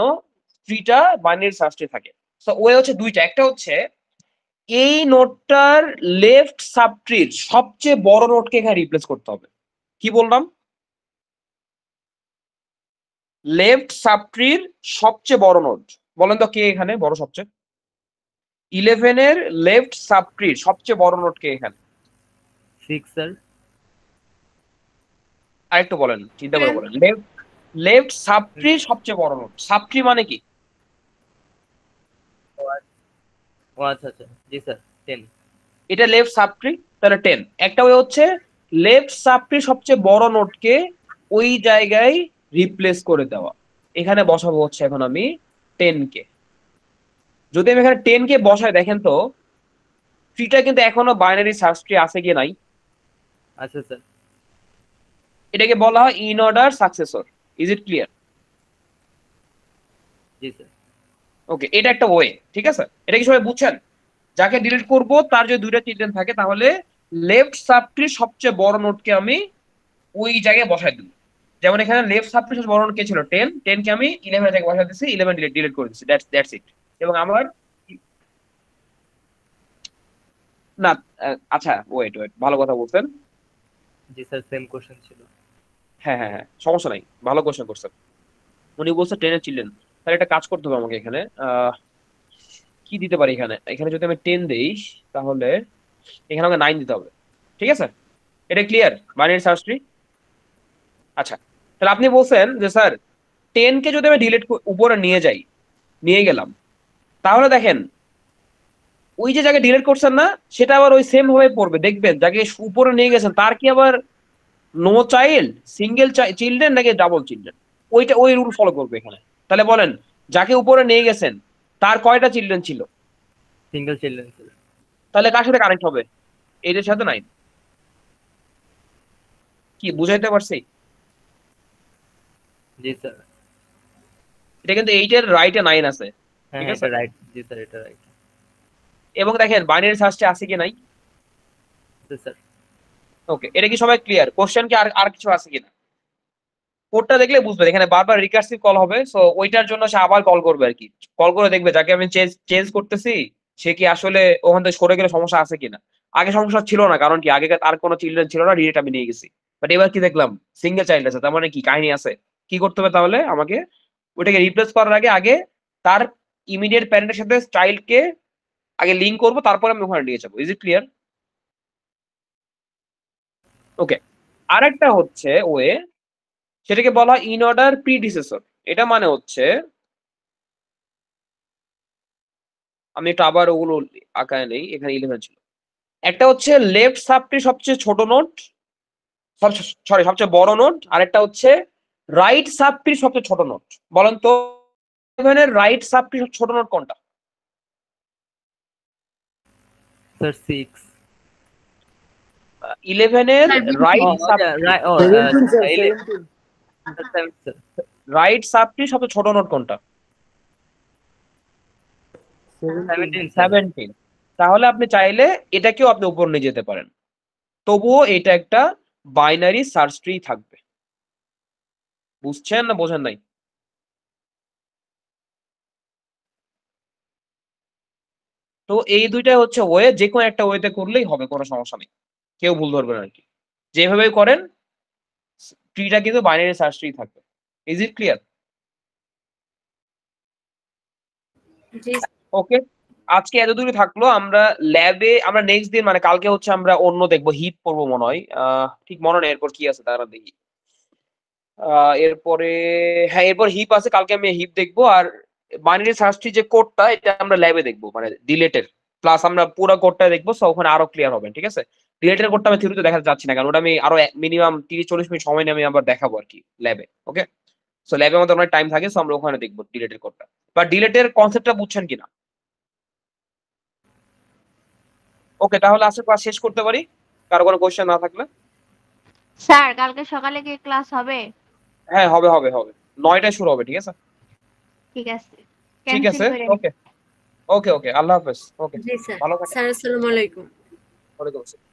ট্রিটা বাইনারি সার্চ ট্রি থাকে। সো ওয়ে হচ্ছে 2টা। একটা হচ্ছে এই নোটটার লেফট সাবট্রির সবচেয়ে বড় নোটকে এখানে রিপ্লেস করতে হবে। কি বললাম? লেফট সাবট্রির সবচেয়ে বড় নোট, বলেন তো কে এখানে বড় সবচেয়ে? 11 এর লেফট সাবট্রির সবচেয়ে বড় নোট কে এখানে? 6 স্যার। আরেকটু বলেন, চিন্তা করে 10 বলেন। লেফট সাবট্রির সবচেয়ে বড় নোট, সাবট্রি মানে কি? ও আচ্ছা আচ্ছা, জি স্যার 10। এটা লেফট সাবট্রি, তাহলে 10। একটা ওয়ে হচ্ছে লেফট সাবট্রির সবচেয়ে বড় নোটকে ওই জায়গায় রিপ্লেস করে দেওয়া। এখানে বসাবো হচ্ছে এখন আমি 10 কে। যদি আমি এখানে 10 কে বসাই, দেখেন তো ট্রিটা কিন্তু এখনো বাইনারি সার্চ ট্রি আছে কি নাই? আচ্ছা স্যার। এটাকে বলা হয় in order successor. Is it clear? জি স্যার। ওকে, এটা একটা ওয়ে, ঠিক আছে। এটা কি সবাই বুঝছেন? যাকে ডিলিট করব তার যদি 2টা চিলড্রেন থাকে, তাহলে লেফট সাবট্রির সবচেয়ে বড় নোটকে আমি ওই জায়গায় বসাই দেব। যেমন এখানে লেফট সাবট্রিবিউশন বড় নোট কে ছিল 10, 10 কে আমি 11 এর জায়গায় বসা দিয়েছি, 11 ডিলিট করে দিয়েছি, দ্যাটস ইট। এবং আমার না আচ্ছা ওয়েট ভালো কথা বলছেন। জি স্যার সেম কোশ্চেন ছিল। হ্যাঁ সমস্যা নাই, ভালো কোশ্চেন করছেন। উনি বলছে 10 এর চিলড্রেন, তাহলে একটা কাজ করতে হবে আমাকে এখানে কি দিতে পারি এখানে, এখানে যদি আমি 10 দেই তাহলে এখানে আমাকে 9 দিতে হবে, ঠিক আছে? এটা ক্লিয়ার বাইনারি সার্চ ট্রি? আচ্ছা, তাহলে আপনি বলছেন যে স্যার 10 কে যদি আমি ডিলিট উপরে নিয়ে গেলাম, তাহলে দেখেন ওই যে জায়গায় ডিলিট করছেন না, সেটা আবার ওই সেম ভাবে পড়বে, দেখবেন যাকে উপরে নিয়ে গেছেন তার কি আবার নো চাইল্ড, সিঙ্গেল চিলড্রেন নাকি ডাবল চিলড্রেন, ওই রুল ফলো করবে এখানে। তাহলে বলেন যাকে উপরে নিয়ে গেছেন তার কয়টা চিলড্রেন ছিল? সিঙ্গেল চিলড্রেন ছিল। তাহলে কার সাথে কানেক্ট হবে? এদের সাথে 9। কি বুঝাইতে পারছি? জি স্যার। এটা কিন্তু 8 এর রাইটে 9 আছে, হ্যাঁ ঠিক আছে? এটা রাইট। জি স্যার এটা রাইট। এবং দেখেন বাইনারি সার্চে আছে কি নাই? স্যার ওকে, এটা কি সবাই ক্লিয়ার? কোশ্চেন কি আর কিছু আছে কিনা? কোডটা দেখলে বুঝবে এখানে বারবার রিকার্সিভ কল হবে, সো ওইটার জন্য সে আবার কল করবে আর কি। কল করে দেখবে যাকে আমি চেঞ্জ করতেছি সে কি আসলে ওখান থেকে সরে গেলে সমস্যা আছে কিনা। আগে সমস্যা ছিল না, কারণ কি আগে আর কোনো চিলড্রেন ছিল না, ডিরেক্ট আমি নিয়ে গেছি। বাট এবার কি দেখলাম সিঙ্গেল চাইল্ড আছে, তার মানে কি কাহিনী আছে। কি করতে হবে তাহলে আমাকে? ওইটাকে রিপ্লেস করার আগে তার ইমিডিয়েট প্যারেন্টের সাথে চাইল্ডকে আগে লিঙ্ক করবো, তারপরে আমি ওখানে নিয়ে যাবো। Is it clear? ওকে, আরেকটা হচ্ছে ওয়ে, সেটাকে বলা হয় ইন অর্ডার প্রিডিসেসর। এটা মানে হচ্ছে, আমি একটু আবার ওগুলো আঁকায় নেই, এখানে 11 ছিল। একটা হচ্ছে লেফট সাবট্রি সবচেয়ে ছোট নোট, সরি সবচেয়ে বড় নোট, আরেকটা হচ্ছে রাইট সাবট্রি সবচেয়ে ছোট নোট। বলেন তো 11 এর রাইট সাবট্রি ছোট নোট কোনটা? স্যার 6। 11 এর রাইট সাবট্রি সবচেয়ে ছোট নোট কোনটা? 17। তাহলে আপনি চাইলে এটাকেও আপনি উপর নিয়ে যেতে পারেন, তবুও এটা একটা বাইনারি সার্চ ট্রি থাকবে। বুঝছেন না বোঝেন নাই? তো এই দুইটা হচ্ছে ওয়ে, যে কোনো একটা ওয়েতে করলেই হবে, কোনো সমস্যা নেই, কেউ ভুল ধরবে না আর কি। যেভাবে করেন ট্রিটা কিন্তু বাইনারি সার্চ ট্রি থাকবে। Is it clear? জি ওকে, আজকে এত দূরে থাকলো। আমরা ল্যাবে আমরা নেক্সট দিন মানে কালকে হচ্ছে আমরা অন্য দেখবো, হিপ পড়বো মনে হয়, ঠিক মনে নেই এরপর কি আছে তারা দেখি। এরপরে হ্যাঁ এরপর হিপ আছে, কালকে আমি হিপ দেখবো। আর বাইনারি সার্চ ট্রি যে কোডটা এটা আমরা ল্যাবে দেখবো, মানে ডিলেটের প্লাস আমরা পুরো কোডটা দেখবো, সো ওখানে আরো ক্লিয়ার হবে, ঠিক আছে? ডিলেটের কোডটা আমি থিওরিতে দেখাতে যাচ্ছি না, কারণ ওটা আমি আরো মিনিমাম 30-40 মিনিট সময় নিয়ে আমি আবার দেখাবো আর কি ল্যাবে। ওকে, সো ল্যাবে আমাদের অনেক টাইম থাকে, সো আমরা ওখানে দেখবো ডিলেটের কোডটা। বা ডিলেটের কনসেপ্টটা বুঝছেন কিনা? ওকে, তাহলে আজকে ক্লাস শেষ করতে পারি কারো কোনো কোশ্চেন না থাকলে। স্যার কালকে সকালে কি ক্লাস হবে? হ্যাঁ হবে 9টায় শুরু হবে, ঠিক আছে? ঠিক আছে, ঠিক ক্যান্সেল আছে, করে ওকে আল্লাহ হাফেজ। ওকে জি স্যার। ভালো থাকেন। স্যার আসসালামু আলাইকুম। ওয়ালাইকুম আসসালাম।